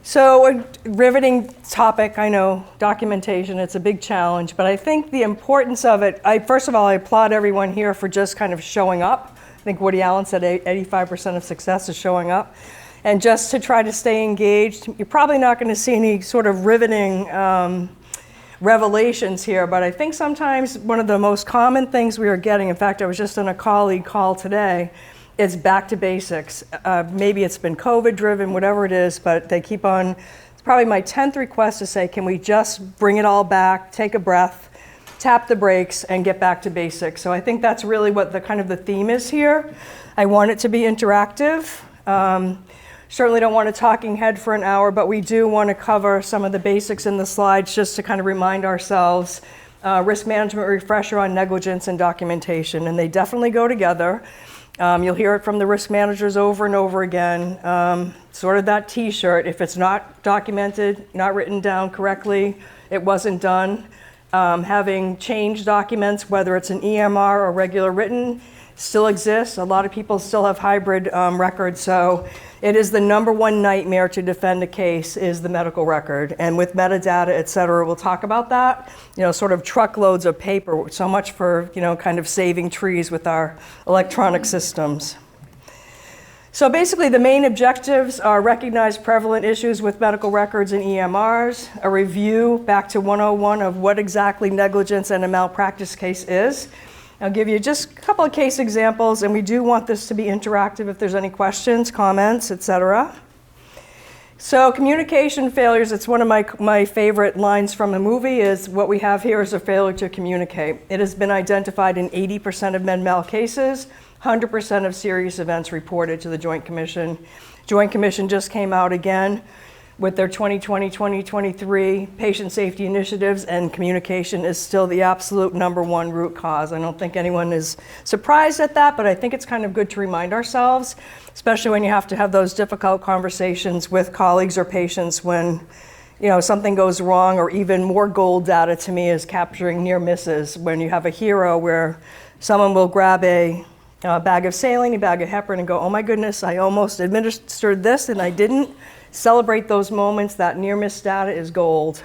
So a riveting topic, I know, documentation, it's a big challenge, but I think the importance of it, first of all, I applaud everyone here for just kind of showing up. I think Woody Allen said 85% of success is showing up. And just to try to stay engaged. You're probably not going to see any sort of riveting revelations here, but I think sometimes one of the most common things we are getting, in fact, I was just on a colleague call today, is back to basics. Maybe it's been COVID driven, whatever it is, but they keep on, it's probably my 10th request to say, can we just bring it all back, take a breath, tap the brakes, and get back to basics. So I think that's really what the kind of the theme is here. I want it to be interactive. Certainly don't want a talking head for an hour, but we do want to cover some of the basics in the slides just to kind of remind ourselves. Risk management refresher on negligence and documentation, and they definitely go together. You'll hear it from the risk managers over and over again. Sort of that t-shirt, if it's not documented, not written down correctly, it wasn't done. Having change documents, whether it's an EMR or regular written, still exists. A lot of people still have hybrid records, so it is the number one nightmare to defend a case is the medical record. And with metadata, et cetera, we'll talk about that. Sort of truckloads of paper, so much for, kind of saving trees with our electronic systems. So basically the main objectives are recognize prevalent issues with medical records and EMRs, a review back to 101 of what exactly negligence and a malpractice case is. I'll give you just a couple of case examples, and we do want this to be interactive if there's any questions, comments, etc. So communication failures, it's one of my favorite lines from a movie, is what we have here is a failure to communicate. It has been identified in 80% of med-mal cases, 100% of serious events reported to the Joint Commission. Joint Commission just came out again with their 2020-2023 patient safety initiatives, and communication is still the absolute number one root cause. I don't think anyone is surprised at that, but I think it's kind of good to remind ourselves, especially when you have to have those difficult conversations with colleagues or patients when something goes wrong, or even more gold data to me is capturing near misses. When you have a hero where someone will grab a bag of saline, a bag of heparin, and go, oh my goodness, I almost administered this and I didn't. Celebrate those moments. That near-miss data is gold.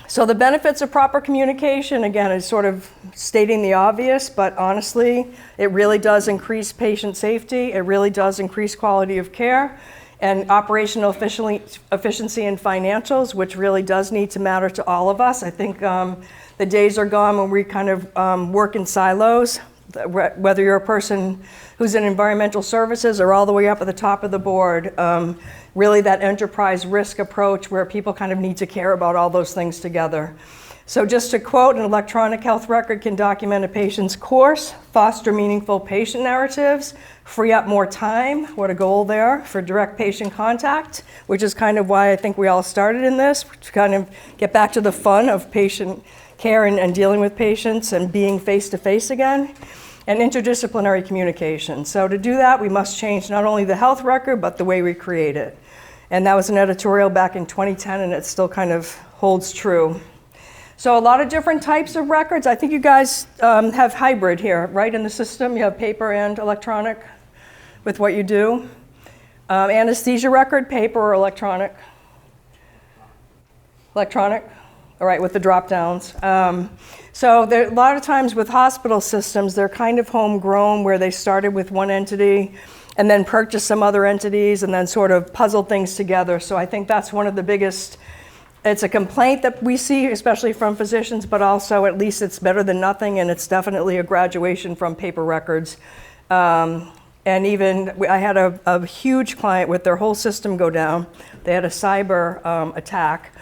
So the benefits of proper communication, again, is sort of stating the obvious, but honestly, it really does increase patient safety. It really does increase quality of care and operational efficiency and financials, which really does need to matter to all of us. I think the days are gone when we kind of work in silos, whether you're a person who's in environmental services or all the way up at the top of the board. Really that enterprise risk approach where people kind of need to care about all those things together. So just to quote, an electronic health record can document a patient's course, foster meaningful patient narratives, free up more time, what a goal there, for direct patient contact, which is kind of why I think we all started in this, to kind of get back to the fun of patient care and dealing with patients and being face-to-face again. And interdisciplinary communication. So to do that, we must change not only the health record, but the way we create it. And that was an editorial back in 2010, and it still kind of holds true. So a lot of different types of records. I think you guys have hybrid here, right, in the system. You have paper and electronic with what you do. Anesthesia record, paper or electronic? Electronic. All right, with the drop downs. So there, a lot of times with hospital systems, they're kind of homegrown where they started with one entity and then purchased some other entities and then sort of puzzled things together. So I think that's one of the biggest, it's a complaint that we see, especially from physicians, but also at least it's better than nothing, and it's definitely a graduation from paper records. And even, I had a huge client with their whole system go down. They had a cyber attack.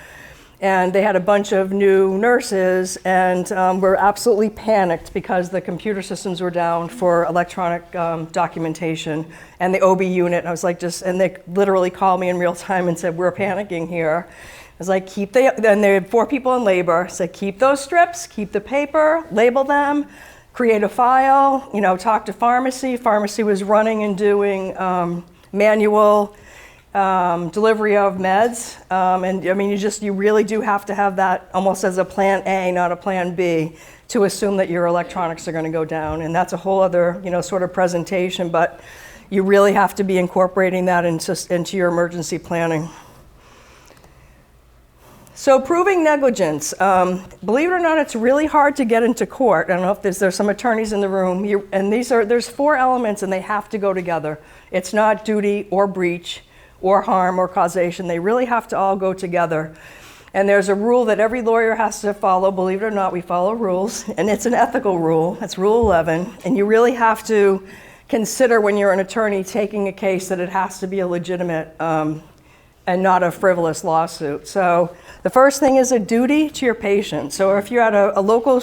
And they had a bunch of new nurses and were absolutely panicked because the computer systems were down for electronic documentation and the OB unit. I was like, and they literally called me in real time and said, we're panicking here. I was like, and they had 4 people in labor. I said, keep those strips, keep the paper, label them, create a file, talk to pharmacy. Pharmacy was running and doing manual delivery of meds, and I mean, you really do have to have that almost as a plan A, not a plan B, to assume that your electronics are going to go down, and that's a whole other, sort of presentation. But you really have to be incorporating that into your emergency planning. So proving negligence, believe it or not, it's really hard to get into court. I don't know if there's some attorneys in the room, and there's 4 elements and they have to go together. It's not duty or breach or harm or causation. They really have to all go together. And there's a rule that every lawyer has to follow. Believe it or not, we follow rules, and it's an ethical rule. It's Rule 11, and you really have to consider when you're an attorney taking a case that it has to be a legitimate and not a frivolous lawsuit. So the first thing is a duty to your patient. So if you're at a local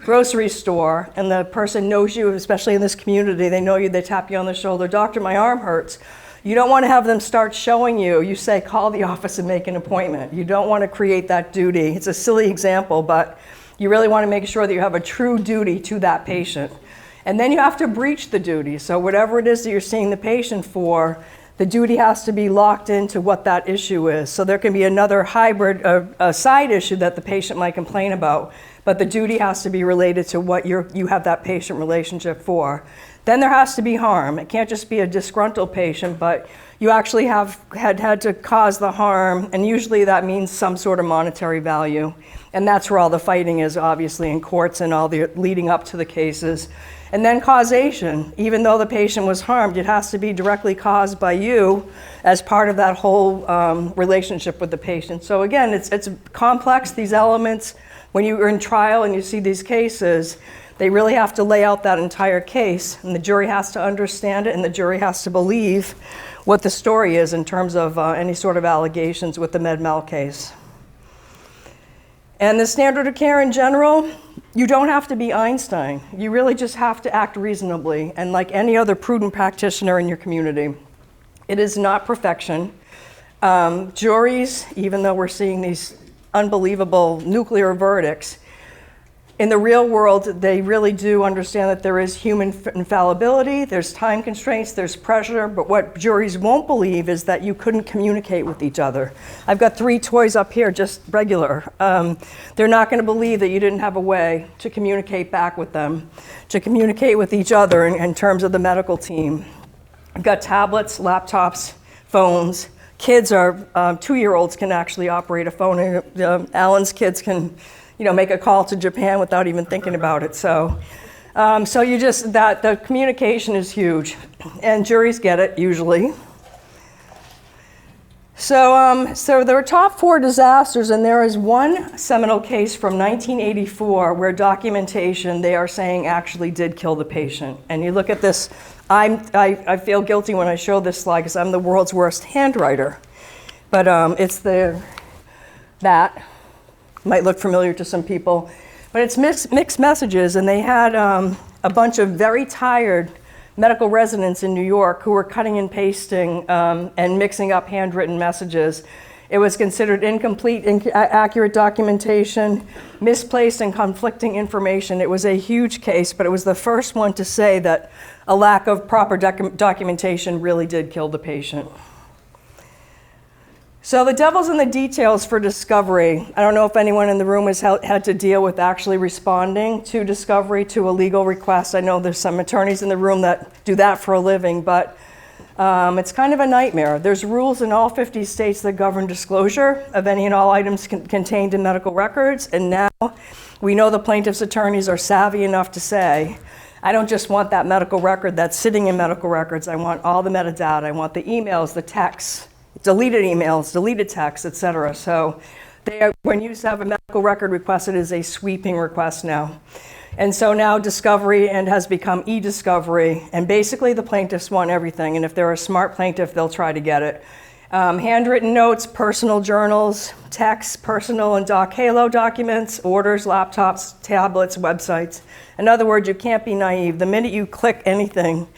grocery store and the person knows you, especially in this community, they know you, they tap you on the shoulder, "Doctor, my arm hurts." You don't want to have them start showing you. You say, "Call the office and make an appointment." You don't want to create that duty. It's a silly example, but you really want to make sure that you have a true duty to that patient. And then you have to breach the duty. So whatever it is that you're seeing the patient for, the duty has to be locked into what that issue is. So there can be another hybrid, a side issue that the patient might complain about, but the duty has to be related to what you have that patient relationship for. Then there has to be harm. It can't just be a disgruntled patient, but you actually had to cause the harm, and usually that means some sort of monetary value. And that's where all the fighting is, obviously, in courts and all the leading up to the cases. And then causation. Even though the patient was harmed, it has to be directly caused by you as part of that whole relationship with the patient. So again, it's complex, these elements. When you're in trial and you see these cases, they really have to lay out that entire case, and the jury has to understand it, and the jury has to believe what the story is in terms of any sort of allegations with the Med-Mal case. And the standard of care in general, you don't have to be Einstein. You really just have to act reasonably, and like any other prudent practitioner in your community. It is not perfection. Juries, even though we're seeing these unbelievable nuclear verdicts, in the real world, they really do understand that there is human infallibility, there's time constraints, there's pressure, but what juries won't believe is that you couldn't communicate with each other. I've got 3 toys up here, just regular. They're not going to believe that you didn't have a way to communicate back with them, to communicate with each other in terms of the medical team. I've got tablets, laptops, phones. Kids are, 2-year-olds can actually operate a phone. Alan's kids can make a call to Japan without even thinking about it. So you just, the communication is huge, and juries get it usually. So there are top 4 disasters, and there is one seminal case from 1984 where documentation, they are saying, actually did kill the patient. And you look at this, I feel guilty when I show this slide because I'm the world's worst handwriter. But it's that. Might look familiar to some people, but it's mixed messages, and they had a bunch of very tired medical residents in New York who were cutting and pasting and mixing up handwritten messages. It was considered incomplete, inaccurate documentation, misplaced and conflicting information. It was a huge case, but it was the first one to say that a lack of proper documentation really did kill the patient. So the devil's in the details for discovery. I don't know if anyone in the room has had to deal with actually responding to discovery, to a legal request. I know there's some attorneys in the room that do that for a living, but it's kind of a nightmare. There's rules in all 50 states that govern disclosure of any and all items contained in medical records, and now we know the plaintiff's attorneys are savvy enough to say, I don't just want that medical record that's sitting in medical records. I want all the metadata. I want the emails, the texts, deleted emails, deleted texts, et cetera. So when you have a medical record request, it is a sweeping request now. And so now discovery has become e-discovery, and basically the plaintiffs want everything, and if they're a smart plaintiff, they'll try to get it. Handwritten notes, personal journals, texts, personal and doc halo documents, orders, laptops, tablets, websites. In other words, you can't be naive. The minute you click anything,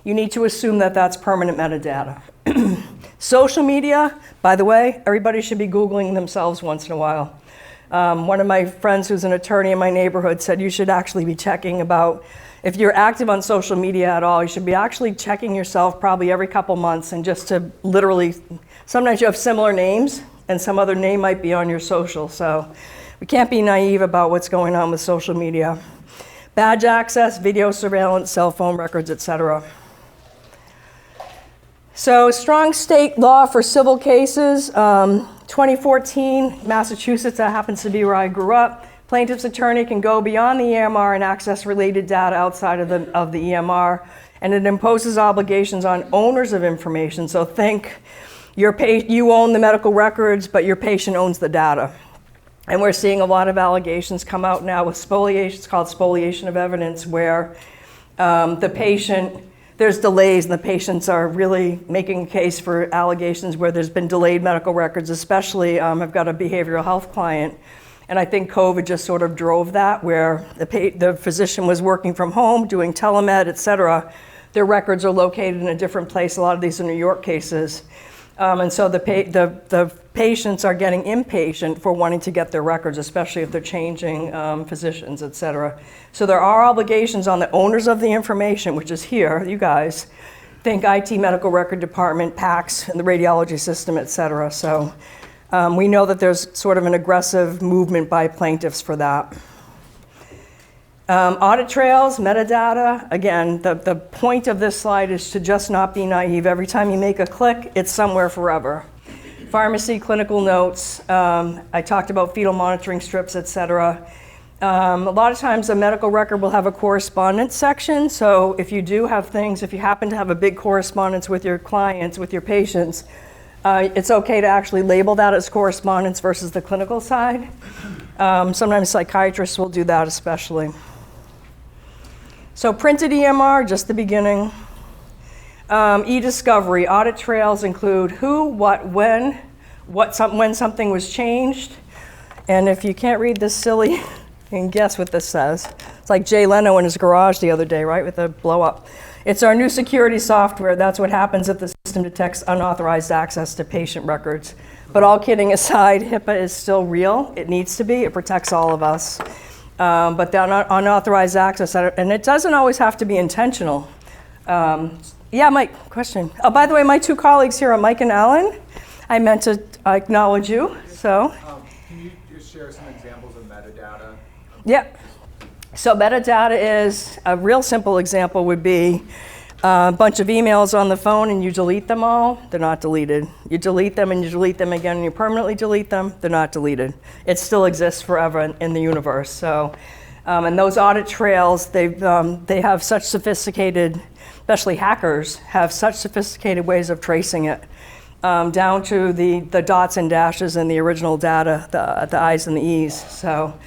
you need to assume that that's permanent metadata. Social media, by the way, everybody should be Googling themselves once in a while. One of my friends who's an attorney in my neighborhood said you should actually be checking about, if you're active on social media at all, you should be actually checking yourself probably every couple months, and just to literally, sometimes you have similar names and some other name might be on your social. So we can't be naive about what's going on with social media. Badge access, video surveillance, cell phone records, et cetera. So strong state law for civil cases. 2014, Massachusetts, that happens to be where I grew up. Plaintiff's attorney can go beyond the EMR and access related data outside of the EMR, and it imposes obligations on owners of information. So think you own the medical records, but your patient owns the data. And we're seeing a lot of allegations come out now with spoliation. It's called spoliation of evidence, where there's delays and the patients are really making a case for allegations where there's been delayed medical records, especially I've got a behavioral health client, and I think COVID just sort of drove that, where the physician was working from home, doing telemed, et cetera. Their records are located in a different place. A lot of these are New York cases. And so the patients are getting impatient for wanting to get their records, especially if they're changing physicians, et cetera. So there are obligations on the owners of the information, which is here, you guys. Think IT medical record department, PACS, and the radiology system, et cetera. So we know that there's sort of an aggressive movement by plaintiffs for that. Audit trails, metadata. Again, the point of this slide is to just not be naive. Every time you make a click, it's somewhere forever. Pharmacy, clinical notes. I talked about fetal monitoring strips, et cetera. A lot of times a medical record will have a correspondence section. So if you do have things, if you happen to have a big correspondence with your clients, with your patients, it's okay to actually label that as correspondence versus the clinical side. Sometimes psychiatrists will do that especially. So printed EMR, just the beginning. E-discovery, audit trails include who, what, when something was changed. And if you can't read this silly, you can guess what this says. It's like Jay Leno in his garage the other day, right, with the blow up. It's our new security software. That's what happens if the system detects unauthorized access to patient records. But all kidding aside, HIPAA is still real. It needs to be. It protects all of us. But the unauthorized access, and it doesn't always have to be intentional. Yeah, Mike, question. Oh, by the way, my two colleagues here are Mike and Alan. I meant to acknowledge you, so. Can you just share some examples of metadata? Yeah. So metadata is, a real simple example would be a bunch of emails on the phone and you delete them all, they're not deleted. You delete them and you delete them again and you permanently delete them, they're not deleted. It still exists forever in the universe. So, and those audit trails, they have such sophisticated, especially hackers, have such sophisticated ways of tracing it, down to the dots and dashes in the original data, the I's and the E's. So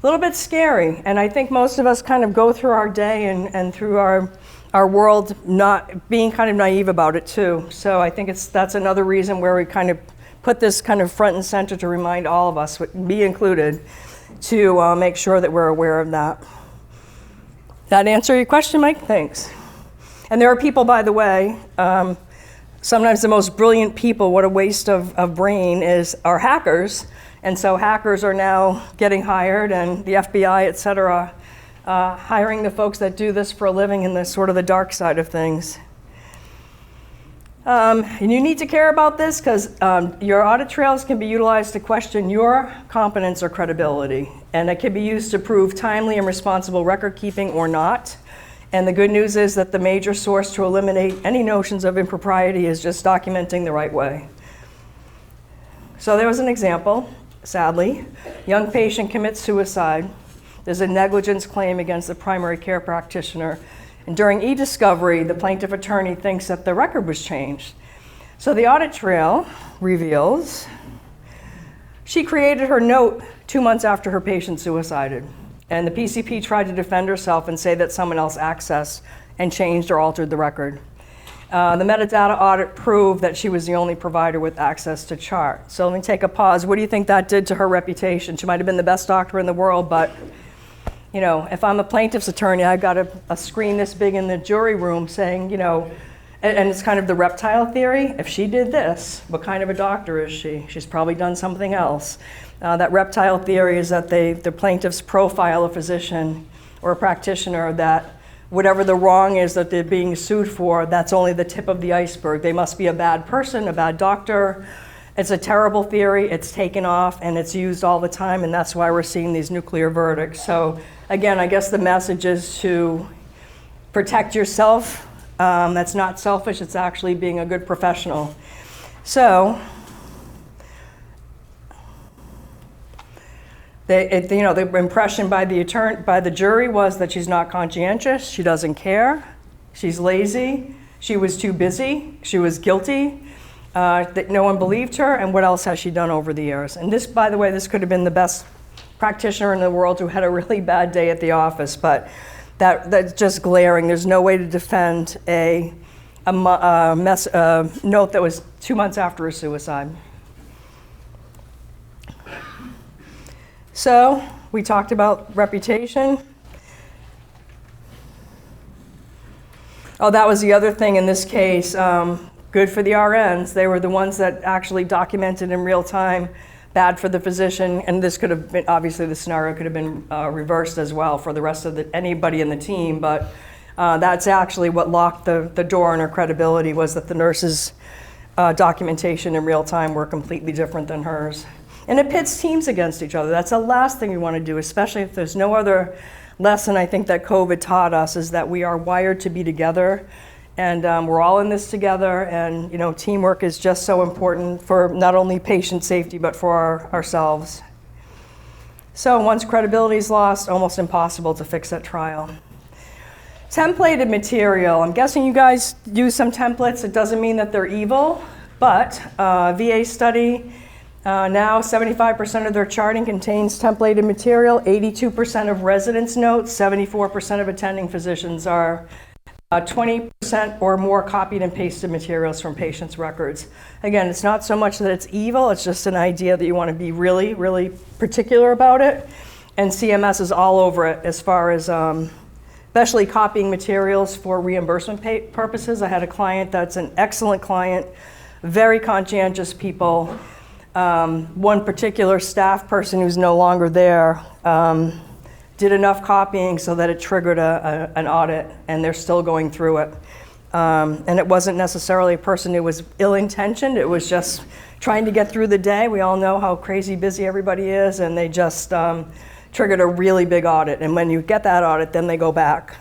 a little bit scary. And I think most of us kind of go through our day and through our world not being kind of naive about it too. So I think that's another reason where we kind of put this kind of front and center to remind all of us, me included, to make sure that we're aware of that. That answer your question, Mike? Thanks. And there are people, by the way, sometimes the most brilliant people, what a waste of brain are hackers. And so hackers are now getting hired, and the FBI, et cetera, hiring the folks that do this for a living in the sort of the dark side of things. And you need to care about this because your audit trails can be utilized to question your competence or credibility. And it can be used to prove timely and responsible record keeping or not. And the good news is that the major source to eliminate any notions of impropriety is just documenting the right way. So there was an example, sadly. Young patient commits suicide. There's a negligence claim against the primary care practitioner. And during e-discovery, the plaintiff attorney thinks that the record was changed. So the audit trail reveals she created her note 2 months after her patient suicided. And the PCP tried to defend herself and say that someone else accessed and changed or altered the record. The metadata audit proved that she was the only provider with access to chart. So let me take a pause. What do you think that did to her reputation? She might have been the best doctor in the world, but you know, if I'm a plaintiff's attorney, I've got a screen this big in the jury room saying, you know, and it's kind of the reptile theory. If she did this, what kind of a doctor is she? She's probably done something else. That reptile theory is that the plaintiffs profile a physician or a practitioner that whatever the wrong is that they're being sued for, that's only the tip of the iceberg. They must be a bad person, a bad doctor. It's a terrible theory. It's taken off and it's used all the time, and that's why we're seeing these nuclear verdicts. So again, I guess the message is to protect yourself That's not selfish, it's actually being a good professional. So, the impression by the jury was that she's not conscientious, she doesn't care, she's lazy, she was too busy, she was guilty, that no one believed her, and what else has she done over the years? And this, by the way, this could have been the best practitioner in the world who had a really bad day at the office, but that's just glaring. There's no way to defend a note that was 2 months after a suicide. So we talked about reputation. Oh, that was the other thing in this case. Good for the RNs. They were the ones that actually documented in real time. Bad for the physician, and this could have been, obviously the scenario could have been reversed as well for the rest of anybody in the team, but that's actually what locked the door on her credibility, was that the nurses' documentation in real time were completely different than hers. And it pits teams against each other. That's the last thing we want to do, especially if there's no other lesson I think that COVID taught us, is that we are wired to be together. And we're all in this together, and teamwork is just so important for not only patient safety, but for ourselves. So once credibility is lost, almost impossible to fix at trial. Templated material. I'm guessing you guys use some templates. It doesn't mean that they're evil, but VA study, now 75% of their charting contains templated material, 82% of residents' notes, 74% of attending physicians are 20% or more copied and pasted materials from patients' records. Again, it's not so much that it's evil, it's just an idea that you want to be really, really particular about it. And CMS is all over it as far as especially copying materials for reimbursement purposes. I had a client that's an excellent client, very conscientious people. One particular staff person who's no longer there did enough copying so that it triggered an audit, and they're still going through it. And it wasn't necessarily a person who was ill-intentioned, it was just trying to get through the day. We all know how crazy busy everybody is, and they just triggered a really big audit. And when you get that audit, then they go back.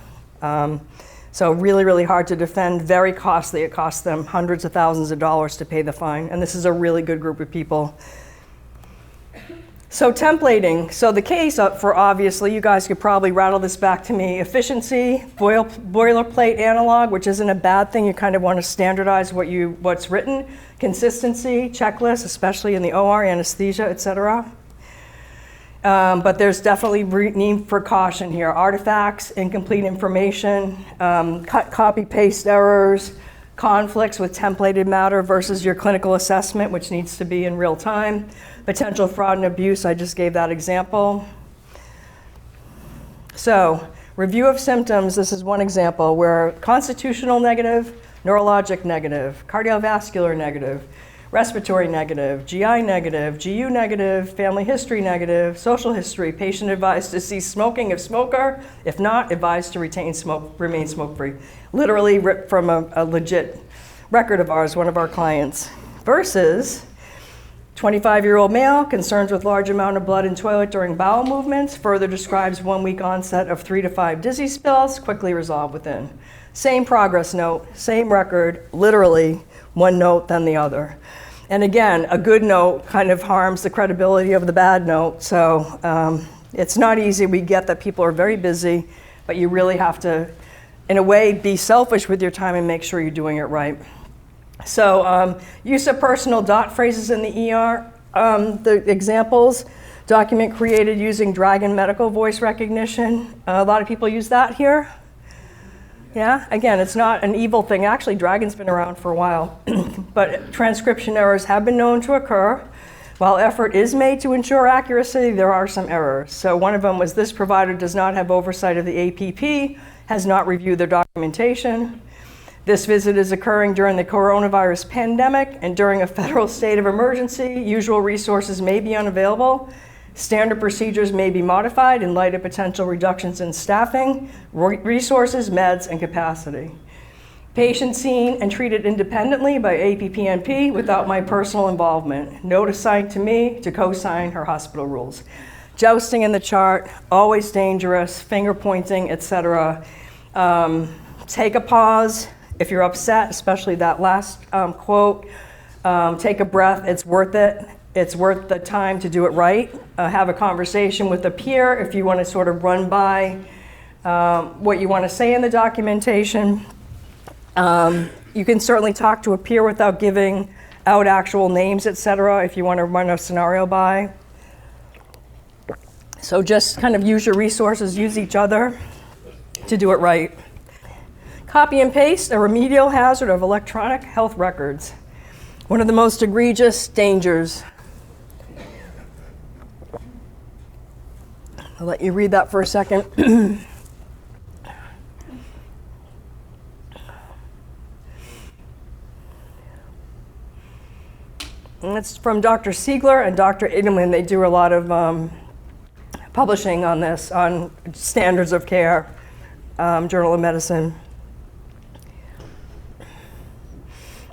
So really, really hard to defend, very costly. It costs them hundreds of thousands of dollars to pay the fine, and this is a really good group of people. So templating, so the case for obviously, you guys could probably rattle this back to me. Efficiency, boilerplate analog, which isn't a bad thing. You kind of want to standardize what's written. Consistency, checklist, especially in the OR, anesthesia, et cetera. But there's definitely need for caution here. Artifacts, incomplete information, copy-paste errors, conflicts with templated matter versus your clinical assessment, which needs to be in real time. Potential fraud and abuse, I just gave that example. So, review of symptoms, this is one example where constitutional negative, neurologic negative, cardiovascular negative, respiratory negative, GI negative, GU negative, family history negative, social history, patient advised to cease smoking if smoker, if not, advised to remain smoke-free. Literally ripped from a legit record of ours, one of our clients. Versus 25-year-old male, concerns with large amount of blood in toilet during bowel movements, further describes 1 week onset of 3 to 5 dizzy spells, quickly resolved within. Same progress note, same record, literally one note then the other. And again, a good note kind of harms the credibility of the bad note, so it's not easy. We get that people are very busy, but you really have to, in a way, be selfish with your time and make sure you're doing it right. So use of personal dot phrases in the ER. The examples, document created using Dragon medical voice recognition. A lot of people use that here. Yeah, again, it's not an evil thing. Actually, Dragon's been around for a while, but transcription errors have been known to occur. While effort is made to ensure accuracy, there are some errors. So one of them was this provider does not have oversight of the APP, has not reviewed their documentation. This visit is occurring during the coronavirus pandemic and during a federal state of emergency. Usual resources may be unavailable. Standard procedures may be modified in light of potential reductions in staffing, resources, meds, and capacity. Patient seen and treated independently by APPNP without my personal involvement. Note assigned to me to co-sign her hospital rules. Jousting in the chart, always dangerous, finger pointing, etc. Take a pause. If you're upset, especially that last quote, take a breath. It's worth it. It's worth the time to do it right. Have a conversation with a peer if you want to sort of run by what you want to say in the documentation. You can certainly talk to a peer without giving out actual names, etc., if you want to run a scenario by. So just kind of use your resources, use each other to do it right. Copy and paste, a remedial hazard of electronic health records. One of the most egregious dangers. I'll let you read that for a second. And it's from Dr. Siegler and Dr. Edelman. They do a lot of publishing on this, on standards of care, Journal of Medicine.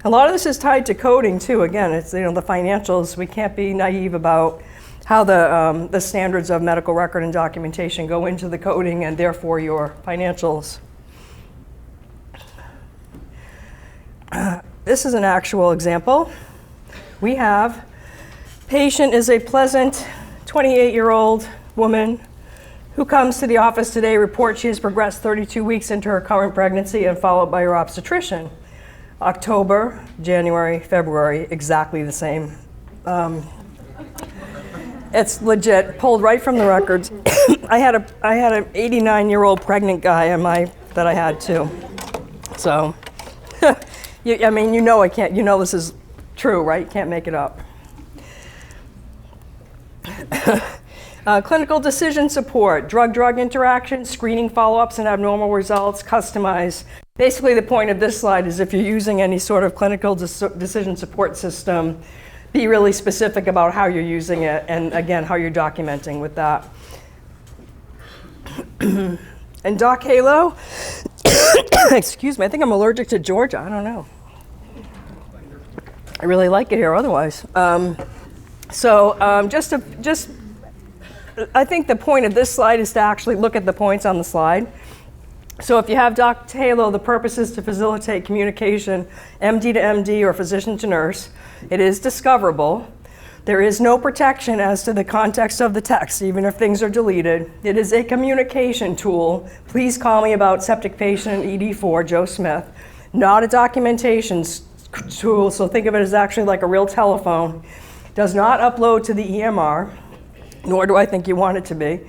A lot of this is tied to coding too. Again, it's the financials. We can't be naive about how the standards of medical record and documentation go into the coding and therefore your financials. This is an actual example. We have patient is a pleasant 28-year-old woman who comes to the office today, reports she has progressed 32 weeks into her current pregnancy and followed by her obstetrician. October, January, February, exactly the same. It's legit, pulled right from the records. I had an 89-year-old pregnant guy that I had too. So, I mean, I can't. This is true, right? You can't make it up. Clinical decision support, drug-drug interactions, screening follow-ups and abnormal results, customized. Basically, the point of this slide is if you're using any sort of clinical decision support system, be really specific about how you're using it and, again, how you're documenting with that. And Doc Halo, excuse me, I think I'm allergic to Georgia. I don't know. I really like it here otherwise. I think the point of this slide is to actually look at the points on the slide. So if you have Doc Halo, the purpose is to facilitate communication, MD to MD or physician to nurse. It is discoverable. There is no protection as to the context of the text, even if things are deleted. It is a communication tool. Please call me about septic patient ED4, Joe Smith. Not a documentation tool, so think of it as actually like a real telephone. Does not upload to the EMR, nor do I think you want it to be.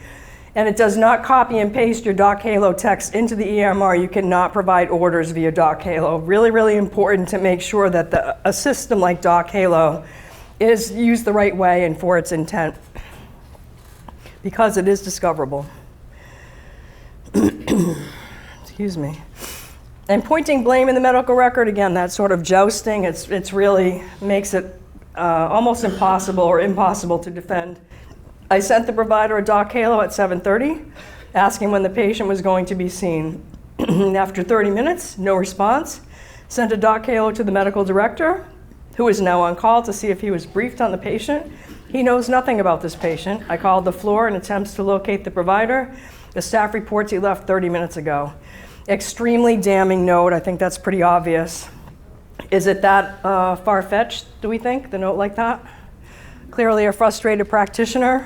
And it does not copy and paste your Doc Halo text into the EMR. You cannot provide orders via Doc Halo. Really, really important to make sure that a system like Doc Halo is used the right way and for its intent, because it is discoverable. Excuse me. And pointing blame in the medical record, again, that sort of jousting, it's really makes it almost impossible or impossible to defend. I sent the provider a Doc Halo at 7:30, asking when the patient was going to be seen. After 30 minutes, no response. Sent a Doc Halo to the medical director, who is now on call to see if he was briefed on the patient. He knows nothing about this patient. I called the floor in attempts to locate the provider. The staff reports he left 30 minutes ago. Extremely damning note. I think that's pretty obvious. Is it that far-fetched, do we think, the note like that? Clearly a frustrated practitioner.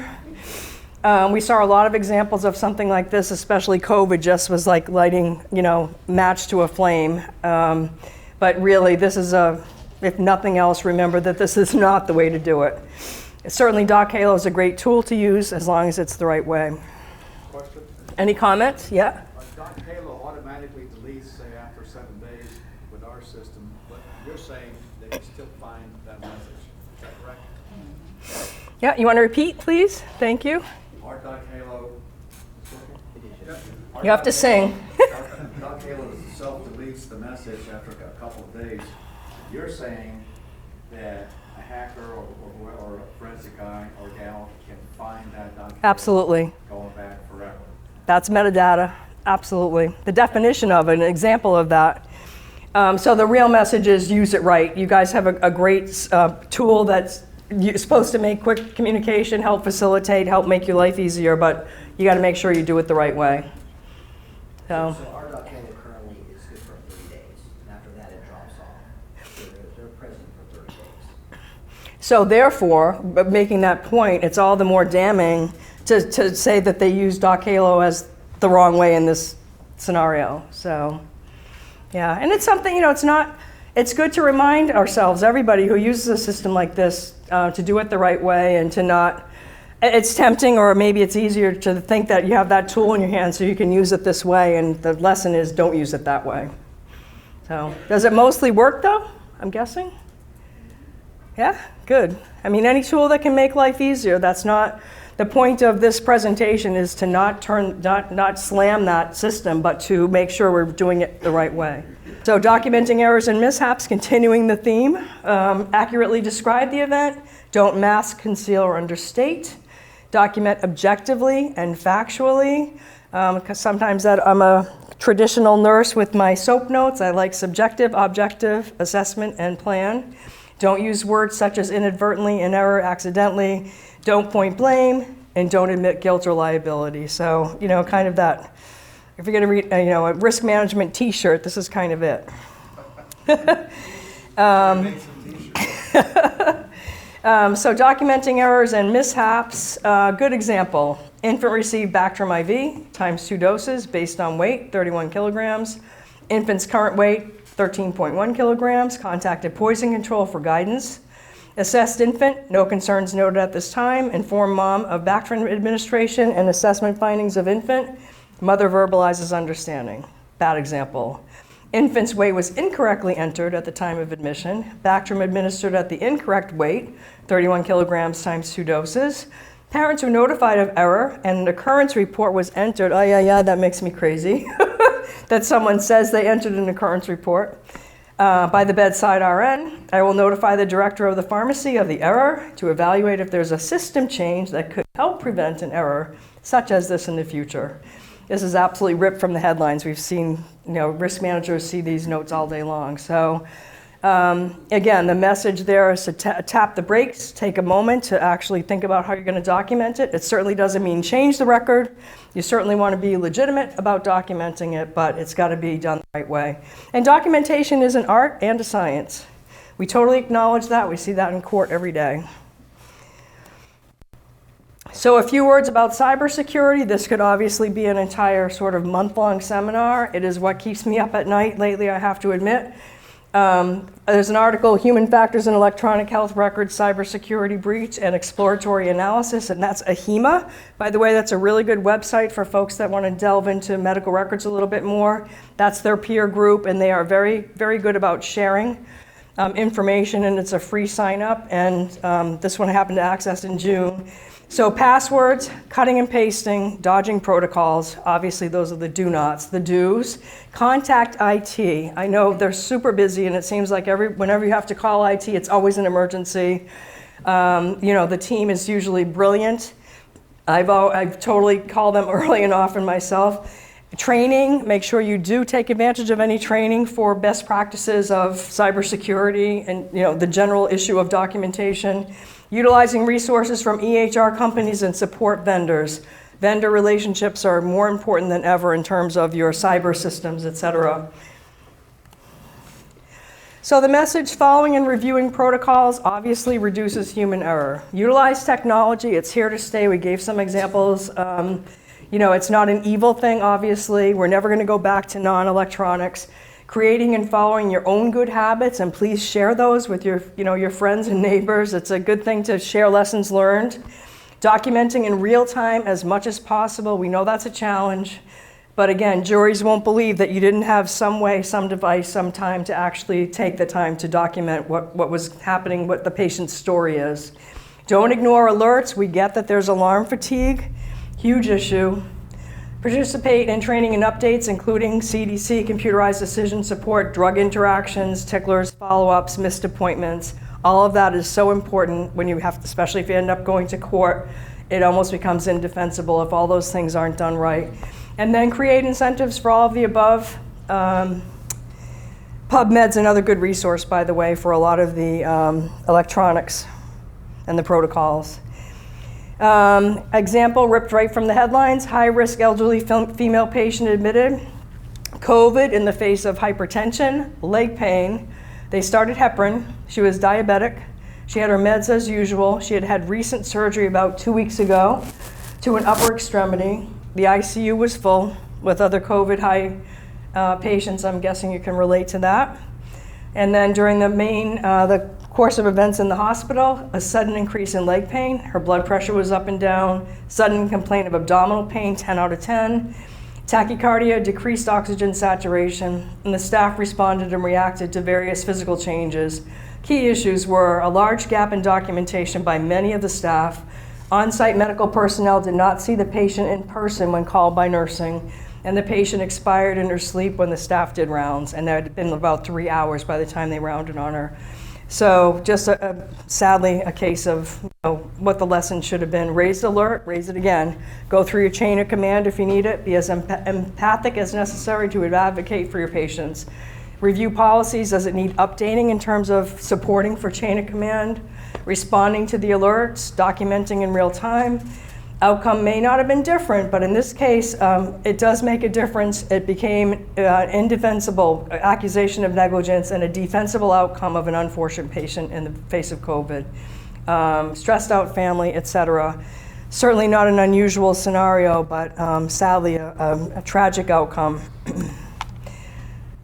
We saw a lot of examples of something like this, especially COVID just was like lighting, match to a flame. But really, this is if nothing else, remember that this is not the way to do it. Certainly, Doc Halo is a great tool to use as long as it's the right way. Question? Any comments? Yeah? Doc Halo automatically deletes, say, after 7 days with our system, but you're saying they can still find that message. Is that correct? Yeah, you want to repeat, please? Thank you. Our Doc Halo. You have to sing. Doc Halo self-deletes the message after a couple of days. You're saying that a hacker or a forensic guy or gal can find that Doc Halo Absolutely. going back forever. That's metadata. Absolutely. The definition of it, an example of that. So the real message is use it right. You guys have a great tool that's supposed to make quick communication, help facilitate, help make your life easier, but you got to make sure you do it the right way. So our Doc Halo currently is good for 30 days. And after So therefore, but making that point, it's all the more damning to say that they use Doc Halo as the wrong way in this scenario. So, yeah, and it's something, it's good to remind ourselves, everybody who uses a system like this, to do it the right way and to not, it's tempting, or maybe it's easier to think that you have that tool in your hand so you can use it this way, and the lesson is don't use it that way. So, does it mostly work though, I'm guessing? Yeah, good. I mean, any tool that can make life easier, that's not, the point of this presentation is to not slam that system, but to make sure we're doing it the right way. So documenting errors and mishaps, continuing the theme, accurately describe the event, don't mask, conceal, or understate, document objectively and factually, because sometimes I'm a traditional nurse with my SOAP notes. I like subjective, objective, assessment, and plan. Don't use words such as inadvertently, in error, accidentally. Don't point blame, and don't admit guilt or liability. So, kind of that. If you're going to read, a risk management T-shirt, this is kind of it. So documenting errors and mishaps. Good example. Infant received Bactrim IV times 2 doses based on weight, 31 kilograms. Infant's current weight, 13.1 kilograms, contacted poison control for guidance. Assessed infant, no concerns noted at this time. Informed mom of Bactrim administration and assessment findings of infant. Mother verbalizes understanding. Bad example. Infant's weight was incorrectly entered at the time of admission. Bactrim administered at the incorrect weight, 31 kilograms times 2 doses. Parents were notified of error and an occurrence report was entered. Oh yeah, that makes me crazy. That someone says they entered an occurrence report by the bedside RN. I will notify the director of the pharmacy of the error to evaluate if there's a system change that could help prevent an error such as this in the future. This is absolutely ripped from the headlines. We've seen, risk managers see these notes all day long. So again, the message there is to tap the brakes, take a moment to actually think about how you're going to document it. It certainly doesn't mean change the record. You certainly want to be legitimate about documenting it, but it's got to be done the right way. And documentation is an art and a science. We totally acknowledge that. We see that in court every day. So a few words about cybersecurity. This could obviously be an entire sort of month-long seminar. It is what keeps me up at night lately, I have to admit. There's an article, Human Factors in Electronic Health Records, Cybersecurity Breach and Exploratory Analysis, and that's AHEMA. By the way, that's a really good website for folks that want to delve into medical records a little bit more. That's their peer group, and they are very, very good about sharing information, and it's a free sign-up, and this one I happened to access in June. So passwords, cutting and pasting, dodging protocols, obviously those are the do nots. The do's, contact IT. I know they're super busy and it seems like whenever you have to call IT, it's always an emergency. The team is usually brilliant. I've totally called them early and often myself. Training, make sure you do take advantage of any training for best practices of cybersecurity and the general issue of documentation. Utilizing resources from EHR companies and support vendors. Vendor relationships are more important than ever in terms of your cyber systems, et cetera. So the message, following and reviewing protocols obviously reduces human error. Utilize technology, it's here to stay. We gave some examples. It's not an evil thing, obviously. We're never gonna go back to non-electronics. Creating and following your own good habits, and please share those with your friends and neighbors. It's a good thing to share lessons learned. Documenting in real time as much as possible. We know that's a challenge, but again, juries won't believe that you didn't have some way, some device, some time to actually take the time to document what was happening, what the patient's story is. Don't ignore alerts. We get that there's alarm fatigue, huge issue. Participate in training and updates, including CDC, computerized decision support, drug interactions, ticklers, follow-ups, missed appointments. All of that is so important when you have, especially if you end up going to court, it almost becomes indefensible if all those things aren't done right. And then create incentives for all of the above. PubMed's another good resource, by the way, for a lot of the electronics and the protocols. Example ripped right from the headlines, high-risk elderly female patient admitted, COVID in the face of hypertension, leg pain. They started heparin. She was diabetic. She had her meds as usual. She had had recent surgery about 2 weeks ago to an upper extremity. The ICU was full with other COVID high patients. I'm guessing you can relate to that. And then during the course of events in the hospital, a sudden increase in leg pain. Her blood pressure was up and down. Sudden complaint of abdominal pain, 10 out of 10. Tachycardia, decreased oxygen saturation, and the staff responded and reacted to various physical changes. Key issues were a large gap in documentation by many of the staff. On-site medical personnel did not see the patient in person when called by nursing, and the patient expired in her sleep when the staff did rounds, and there had been about 3 hours by the time they rounded on her. So just sadly a case of what the lesson should have been. Raise the alert, raise it again. Go through your chain of command if you need it. Be as empathic as necessary to advocate for your patients. Review policies. Does it need updating in terms of supporting for chain of command? Responding to the alerts, documenting in real time. Outcome may not have been different, but in this case, it does make a difference. It became an indefensible accusation of negligence and a defensible outcome of an unfortunate patient in the face of COVID. Stressed out family, etc. Certainly not an unusual scenario, but sadly a tragic outcome.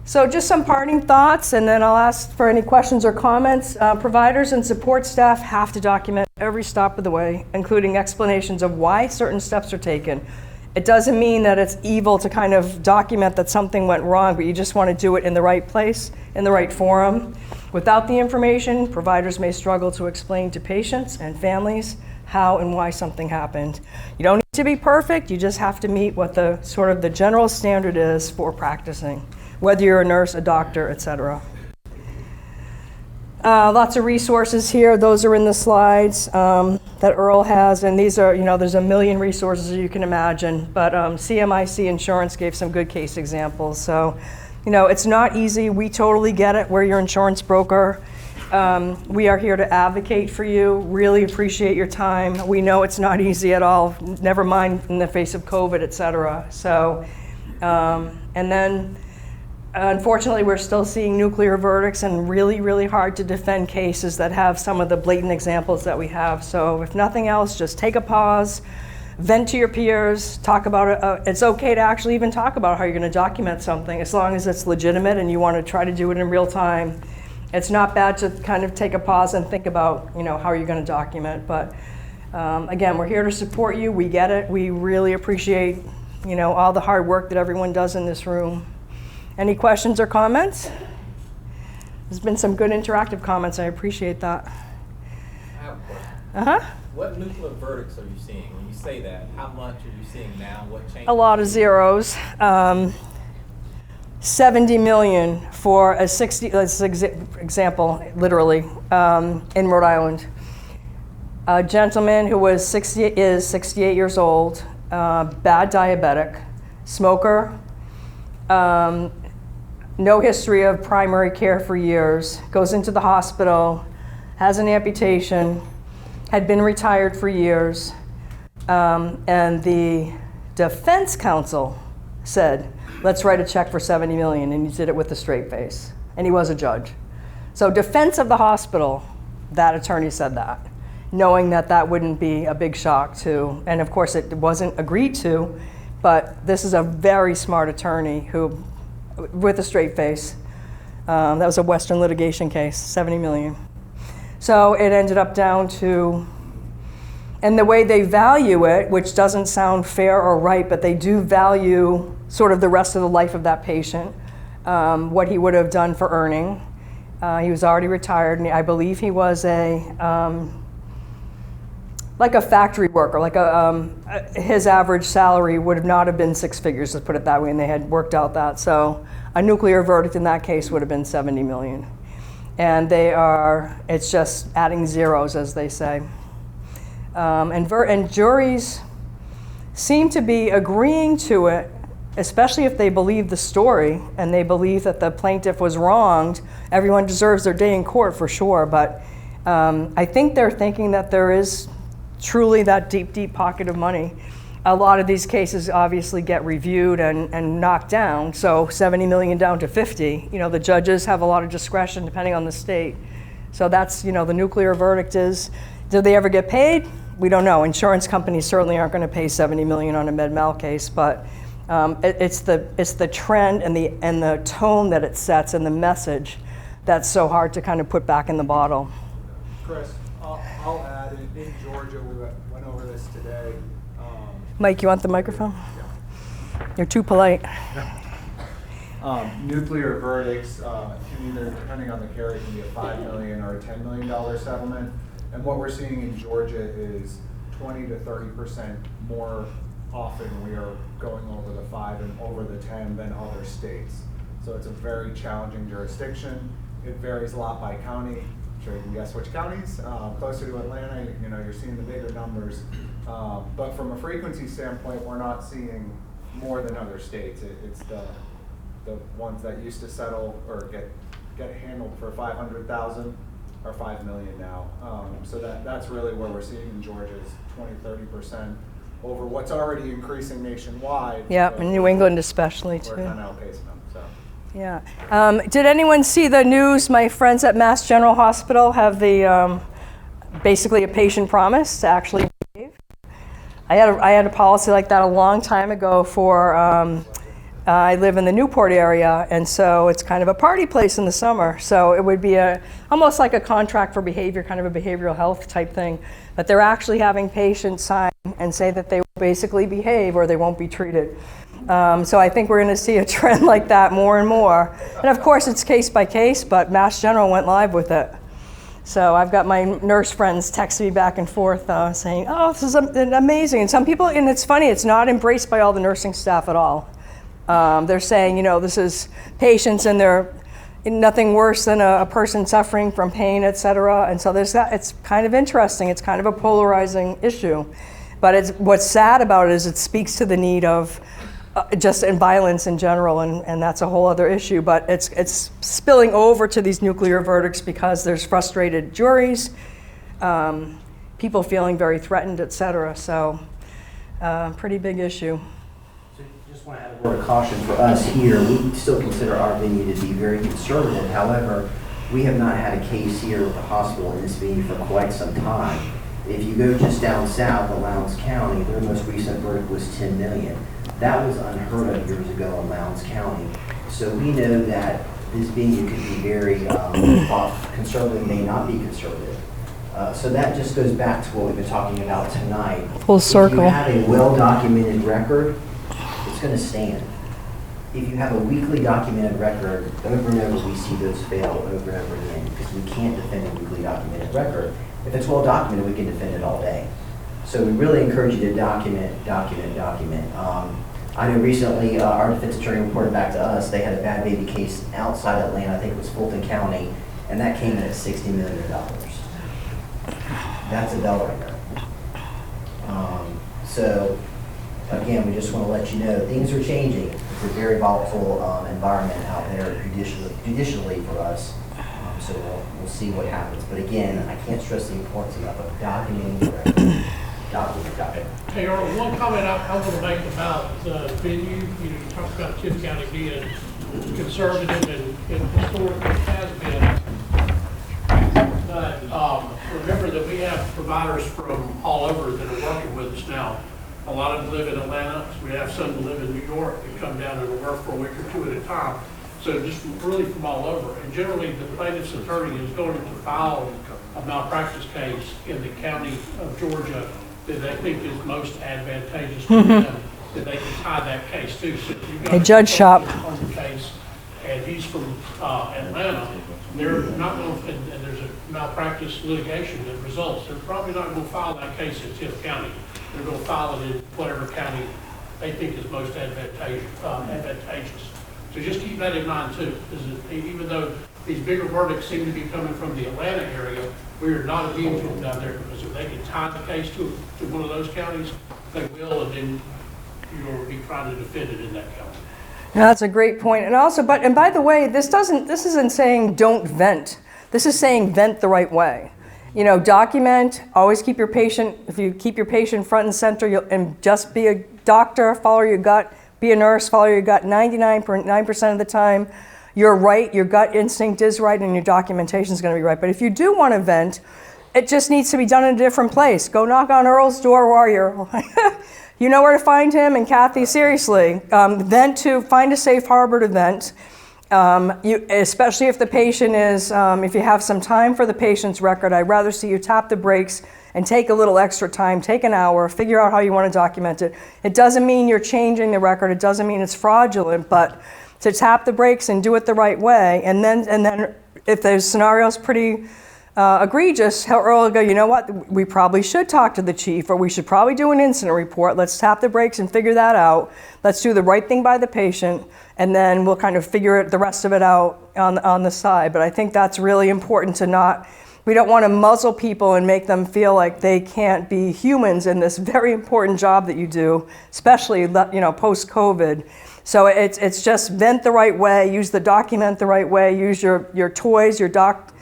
So just some parting thoughts, and then I'll ask for any questions or comments. Providers and support staff have to document every stop of the way, including explanations of why certain steps are taken. It doesn't mean that it's evil to kind of document that something went wrong, but you just want to do it in the right place, in the right forum. Without the information, providers may struggle to explain to patients and families how and why something happened. You don't need to be perfect, you just have to meet what the sort of the general standard is for practicing, whether you're a nurse, a doctor, etc. Lots of resources here. Those are in the slides that Earl has, and these are, there's a million resources you can imagine, but CMIC Insurance gave some good case examples. So, it's not easy. We totally get it. We're your insurance broker. We are here to advocate for you. Really appreciate your time. We know it's not easy at all, never mind in the face of COVID, etc. So, and then, unfortunately, we're still seeing nuclear verdicts and really, really hard to defend cases that have some of the blatant examples that we have. So if nothing else, just take a pause, vent to your peers, talk about it. It's okay to actually even talk about how you're going to document something as long as it's legitimate and you want to try to do it in real time. It's not bad to kind of take a pause and think about, how you're going to document. But again, we're here to support you. We get it. We really appreciate, all the hard work that everyone does in this room. Any questions or comments? There's been some good interactive comments. I appreciate that. I have a question. Uh-huh. What nuclear verdicts are you seeing? When you say that, how much are you seeing now? What changes? A lot of zeros. 70 million for a 60, let's example, literally, in Rhode Island. A gentleman who is 68 years old, bad diabetic, smoker, no history of primary care for years, goes into the hospital, has an amputation, had been retired for years, and the defense counsel said, let's write a check for 70 million, and he did it with a straight face, and he was a judge. So defense of the hospital, that attorney said that, knowing that that wouldn't be a big shock to, and of course it wasn't agreed to, but this is a very smart attorney who, with a straight face, that was a Western litigation case, 70 million. So it ended up down to, and the way they value it, which doesn't sound fair or right, but they do value sort of the rest of the life of that patient, what he would have done for earning. He was already retired, and I believe he was like a factory worker, like his average salary would not have been 6 figures, let's put it that way, and they had worked out that. So a nuclear verdict in that case would have been 70 million. And it's just adding zeros, as they say. And juries seem to be agreeing to it, especially if they believe the story and they believe that the plaintiff was wronged. Everyone deserves their day in court for sure, but I think they're thinking that there is truly that deep, deep pocket of money. A lot of these cases obviously get reviewed and knocked down, so 70 million down to 50. The judges have a lot of discretion depending on the state. So that's, the nuclear verdict is, do they ever get paid? We don't know. Insurance companies certainly aren't going to pay $70 million on a med-mal case, but it's the trend and the tone that it sets and the message that's so hard to kind of put back in the bottle. Kris, I'll add, in Georgia, we went over this today. Mike, you want the microphone? You're too polite. Nuclear verdicts can either, depending on the carrier, can be a $5 million or a $10 million settlement. And what we're seeing in Georgia is 20 to 30% more often we are going over the 5 and over the 10 than other states. So it's a very challenging jurisdiction. It varies a lot by county. I'm sure you can guess which counties. Closer to Atlanta, you're seeing the bigger numbers. But from a frequency standpoint, we're not seeing more than other states. It's the ones that used to settle or get handled for 500,000 or 5 million now. So that's really where we're seeing in Georgia is 20-30% over what's already increasing nationwide. Yeah, in New England especially We're too. kind of outpacing them. So. Yeah. Did anyone see the news? My friends at Mass General Hospital have the basically a patient promise to actually behave. I had a policy like that a long time ago for. I live in the Newport area, and so it's kind of a party place in the summer. So it would be almost like a contract for behavior, kind of a behavioral health type thing. But they're actually having patients sign and say that they will basically behave or they won't be treated. So I think we're going to see a trend like that more and more. And of course, it's case by case, but Mass General went live with it. So I've got my nurse friends texting me back and forth saying, oh, this is amazing. And some people, and it's funny, it's not embraced by all the nursing staff at all. They're saying, this is patients and they're nothing worse than a person suffering from pain, et cetera. And so it's kind of interesting. It's kind of a polarizing issue. But what's sad about it is it speaks to the need of just in violence in general, and that's a whole other issue. But it's spilling over to these nuclear verdicts because there's frustrated juries, people feeling very threatened, et cetera. So pretty big issue. I want to add a word of caution for us here. We still consider our venue to be very conservative. However, we have not had a case here with the hospital in this venue for quite some time. If you go just down south, Lowndes County, their most recent verdict was $10 million. That was unheard of years ago in Lowndes County. So we know that this venue could be very conservative, may not be conservative. So that just goes back to what we've been talking about tonight. Full circle. If you have a well-documented record, it's going to stand. If you have a weekly documented record, over and over we see those fail over and over again because we can't defend a weekly documented record. If it's well documented, we can defend it all day. So we really encourage you to document. I know recently our defense attorney reported back to us they had a bad baby case outside Atlanta, I think it was Fulton County, and that came in at $60 million. That's a bellwether. So again, we just want to let you know things are changing. It's a very volatile environment out there judicially for us. So we'll see what happens. But again, I can't stress the importance of documenting the record. Document. Hey, Earl, one comment I want to make about the venue. You talked about Tift County being conservative and historically it has been. But remember that we have providers from all over that are working with us now. A lot of them live in Atlanta. We have some that live in New York that come down and work for a week or two at a time. So just really from all over. And generally, the plaintiff's attorney is going to file a malpractice case in the county of Georgia that they think is most advantageous to them, that they can tie that case to. So if you've got A judge shop. on the case, and he's from Atlanta, they're not going to, and there's a malpractice litigation that results, they're probably not going to file that case in Tift County. They're going to file it in whatever county they think is most advantageous. So just keep that in mind too, because even though these bigger verdicts seem to be coming from the Atlanta area, we are not immune to them down there, because if they can tie the case to one of those counties, they will, and then you'll be trying to defend it in that county. No, that's a great point. And also, and by the way, this isn't saying don't vent. This is saying vent the right way. Document, always keep your patient, if you keep your patient front and center, and just be a doctor, follow your gut, be a nurse, follow your gut 99% of the time. you're right, your gut instinct is right, and your documentation is going to be right. But if you do want to vent, it just needs to be done in a different place. Go knock on Earl's door. Where are you, Earl? You know where to find him, and Kathy, seriously. Vent to find a safe harbor to vent. Especially if the patient is, if you have some time for the patient's record, I'd rather see you tap the brakes and take a little extra time, take an hour, figure out how you want to document it. It doesn't mean you're changing the record, it doesn't mean it's fraudulent, but to tap the brakes and do it the right way, and then if the scenario's pretty egregious, Earl will go, you know what, we probably should talk to the chief, or we should probably do an incident report. Let's tap the brakes and figure that out. Let's do the right thing by the patient, and then we'll kind of figure the rest of it out on the side. But I think that's really important to not, we don't want to muzzle people and make them feel like they can't be humans in this very important job that you do, especially post-COVID. So it's just vent the right way, use the document the right way, use your toys, your doc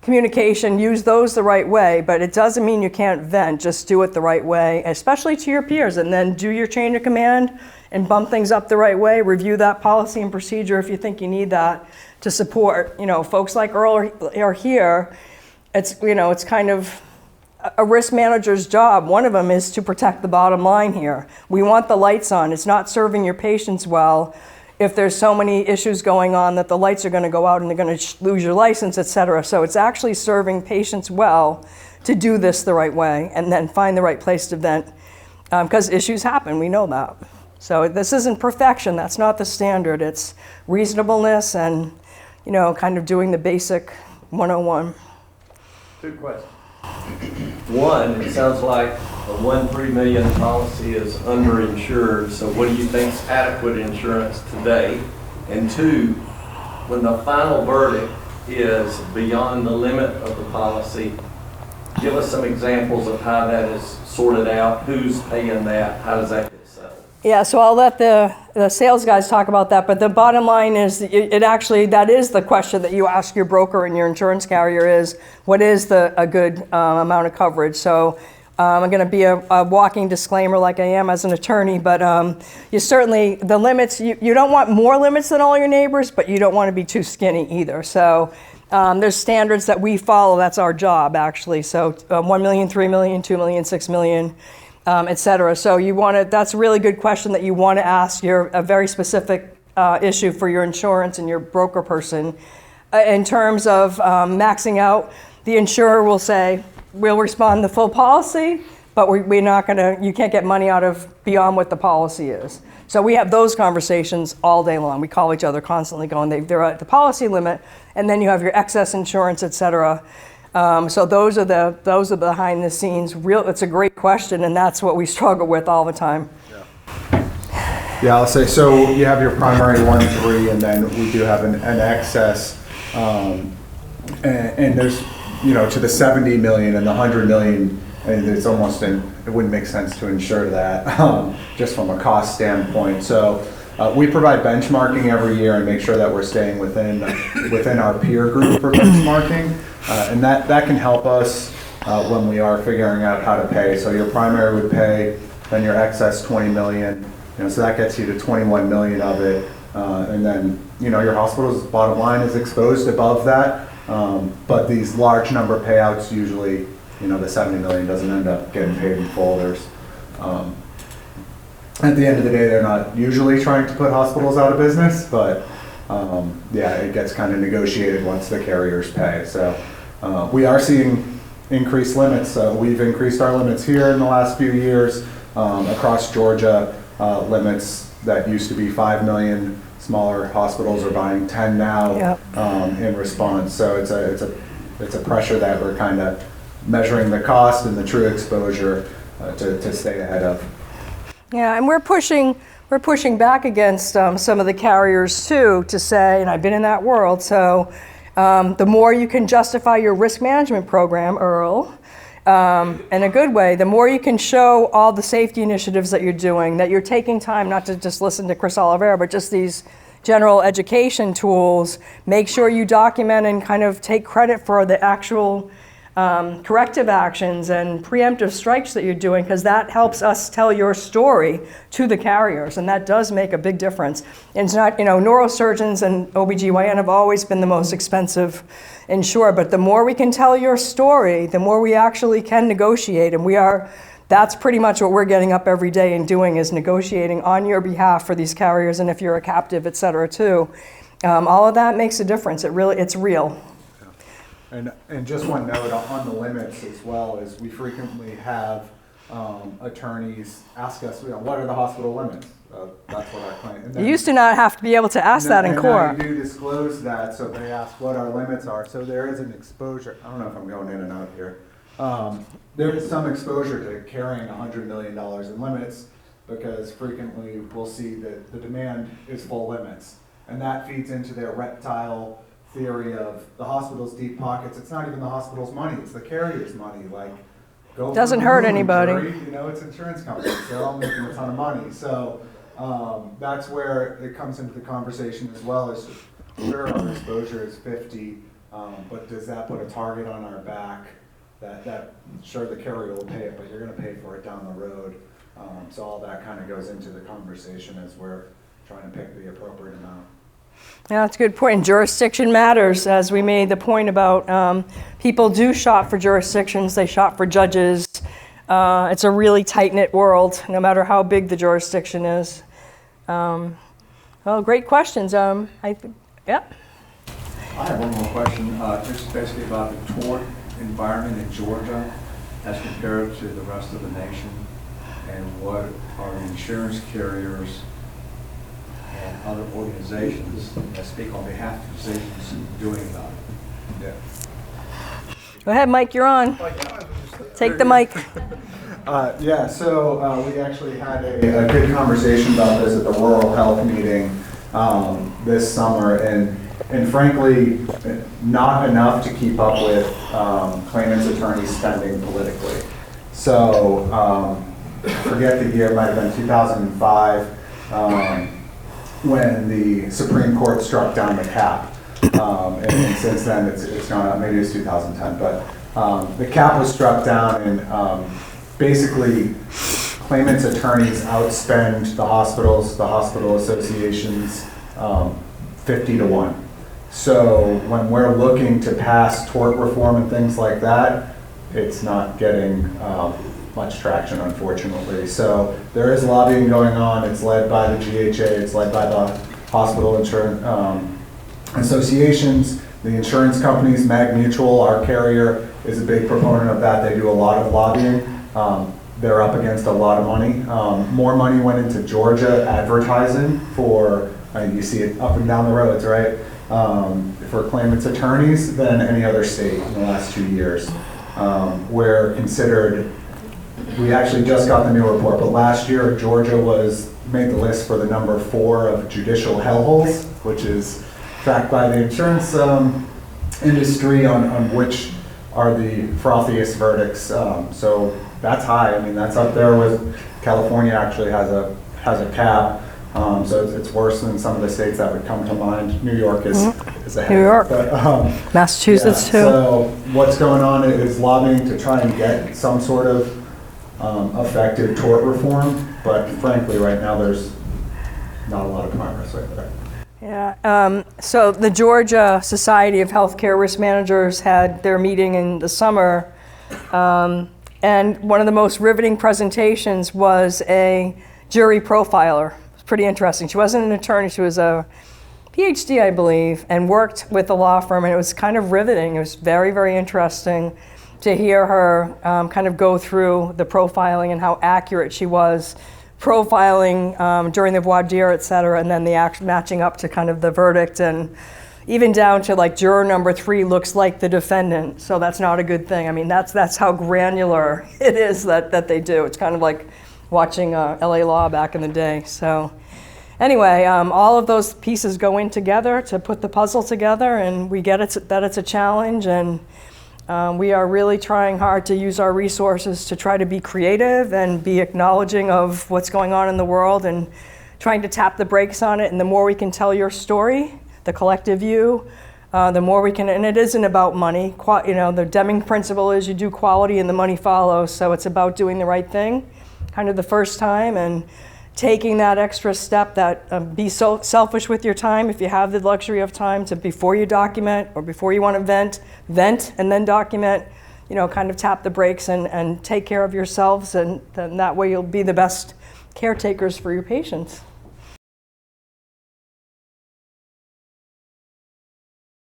communication, use those the right way, but it doesn't mean you can't vent, just do it the right way, especially to your peers, and then do your chain of command and bump things up the right way, review that policy and procedure if you think you need that to support, folks like Earl are here. It's kind of a risk manager's job. One of them is to protect the bottom line here. We want the lights on. It's not serving your patients well if there's so many issues going on that the lights are going to go out and they're going to lose your license, et cetera. So it's actually serving patients well to do this the right way and then find the right place to vent, because issues happen, we know that. So this isn't perfection, that's not the standard. It's reasonableness and, kind of doing the basic 101. Two questions. One, it sounds like a 1.3 million policy is underinsured, so what do you think is adequate insurance today? And two, when the final verdict is beyond the limit of the policy, give us some examples of how that is sorted out, who's paying that, how does that get settled? Yeah, so I'll let the sales guys talk about that, but the bottom line is that is the question that you ask your broker and your insurance carrier is, what is a good amount of coverage? So I'm going to be a walking disclaimer like I am as an attorney, but you certainly, the limits, you don't want more limits than all your neighbors, but you don't want to be too skinny either. So there's standards that we follow, that's our job actually. So 1 million, 3 million, 2 million, 6 million. Et cetera. So that's a really good question that you want to ask a very specific issue for your insurance and your broker person. In terms of maxing out, the insurer will say, we'll respond the full policy, but we're not you can't get money out of beyond what the policy is. So we have those conversations all day long. We call each other constantly going, they're at the policy limit, and then you have your excess insurance, et cetera. So those are the behind the scenes. It's a great question, and that's what we struggle with all the time. Yeah, I'll say, so you have your primary 1.3, and then we do have an excess, and there's, to the 70 million and the 100 million, and it's almost it wouldn't make sense to insure that, just from a cost standpoint. So we provide benchmarking every year and make sure that we're staying within our peer group for benchmarking, and that can help us when we are figuring out how to pay. So your primary would pay, then your excess 20 million, so that gets you to 21 million of it, and then your hospital's bottom line is exposed above that, but these large number payouts usually, the 70 million doesn't end up getting paid in full. There's at the end of the day, they're not usually trying to put hospitals out of business, but yeah, it gets kind of negotiated once the carriers pay. So we are seeing increased limits. We've increased our limits here in the last few years across Georgia. Limits that used to be 5 million, smaller hospitals are buying 10 now. Yep. In response. So it's a pressure that we're kind of measuring the cost and the true exposure to stay ahead of. Yeah, and we're pushing back against some of the carriers too, to say, and I've been in that world, so the more you can justify your risk management program, Earl, in a good way, the more you can show all the safety initiatives that you're doing, that you're taking time not to just listen to Kris Oliveira, but just these general education tools. Make sure you document and kind of take credit for the actual corrective actions and preemptive strikes that you're doing, because that helps us tell your story to the carriers, and that does make a big difference. And it's not, neurosurgeons and OBGYN have always been the most expensive insured, but the more we can tell your story, the more we actually can negotiate, and that's pretty much what we're getting up every day and doing, is negotiating on your behalf for these carriers, and if you're a captive, et cetera, too. All of that makes a difference. It's real. And just one note on the limits as well, is we frequently have attorneys ask us, what are the hospital limits? That's what I claim. You used to not have to be able to ask that in court. And now you do disclose that, so they ask what our limits are. So there is an exposure. I don't know if I'm going in and out here. There is some exposure to carrying $100 million in limits, because frequently we'll see that the demand is full limits. And that feeds into their reptile theory of the hospital's deep pockets. It's not even the hospital's money, it's the carrier's money. Like, go doesn't for the hurt moon, anybody. Jerry. It's insurance companies. They're all making a ton of money. So that's where it comes into the conversation as well. As sure, our exposure is 50, but does that put a target on our back? That sure, the carrier will pay it, but you're going to pay for it down the road. So all that kind of goes into the conversation as we're trying to pick the appropriate amount. Yeah, that's a good point. And jurisdiction matters, as we made the point about people do shop for jurisdictions, they shop for judges. It's a really tight-knit world, no matter how big the jurisdiction is. Well, great questions. I have one more question, just basically about the tort environment in Georgia as compared to the rest of the nation, and what are the insurance carriers and other organizations that speak on behalf of physicians doing about it? Yeah. Go ahead, Mike, you're on. Take the mic. So we actually had a good conversation about this at the Rural Health meeting this summer, and frankly, not enough to keep up with claimants' attorneys spending politically. So forget the year, it might have been 2005, when the Supreme Court struck down the cap. And since then, it's gone up, maybe it's 2010, but the cap was struck down, and basically, claimants' attorneys outspend the hospitals, the hospital associations, 50 to 1. So when we're looking to pass tort reform and things like that, it's not getting much traction, unfortunately. So there is lobbying going on. It's led by the GHA. It's led by the hospital insurance associations, the insurance companies. Mag Mutual, our carrier, is a big proponent of that. They do a lot of lobbying. They're up against a lot of money. More money went into Georgia advertising for, you see it up and down the roads, right? For claimants' attorneys than any other state in the last 2 years. We're considered, we actually just got the new report, but last year Georgia made the list for the number 4 of judicial hellholes, which is tracked by the insurance industry on which are the frothiest verdicts. So that's high. I mean, that's up there with California. Actually has a cap. So it's worse than some of the states that would come to mind. New York is ahead. New York, but, Massachusetts too. So what's going on is lobbying to try and get some sort of effective tort reform, but frankly, right now there's not a lot of progress right there. Yeah. So the Georgia Society of Healthcare Risk Managers had their meeting in the summer, and one of the most riveting presentations was a jury profiler. Pretty interesting. She wasn't an attorney, she was a PhD, I believe, and worked with a law firm, and it was kind of riveting. It was very, very interesting to hear her kind of go through the profiling and how accurate she was profiling during the voir dire, et cetera, and then the matching up to kind of the verdict, and even down to like juror number 3 looks like the defendant, so that's not a good thing. I mean, that's how granular it is that they do. It's kind of like watching LA Law back in the day. So anyway, all of those pieces go in together to put the puzzle together, and we get it that it's a challenge, and we are really trying hard to use our resources to try to be creative and be acknowledging of what's going on in the world and trying to tap the brakes on it. And the more we can tell your story, the collective you, The more we can, and it isn't about money. The Deming principle is you do quality and the money follows. So it's about doing the right thing, kind of the first time, and taking that extra step. That be so selfish with your time if you have the luxury of time to, before you document or before you want to vent and then document. Kind of tap the brakes and take care of yourselves, and then that way you'll be the best caretakers for your patients.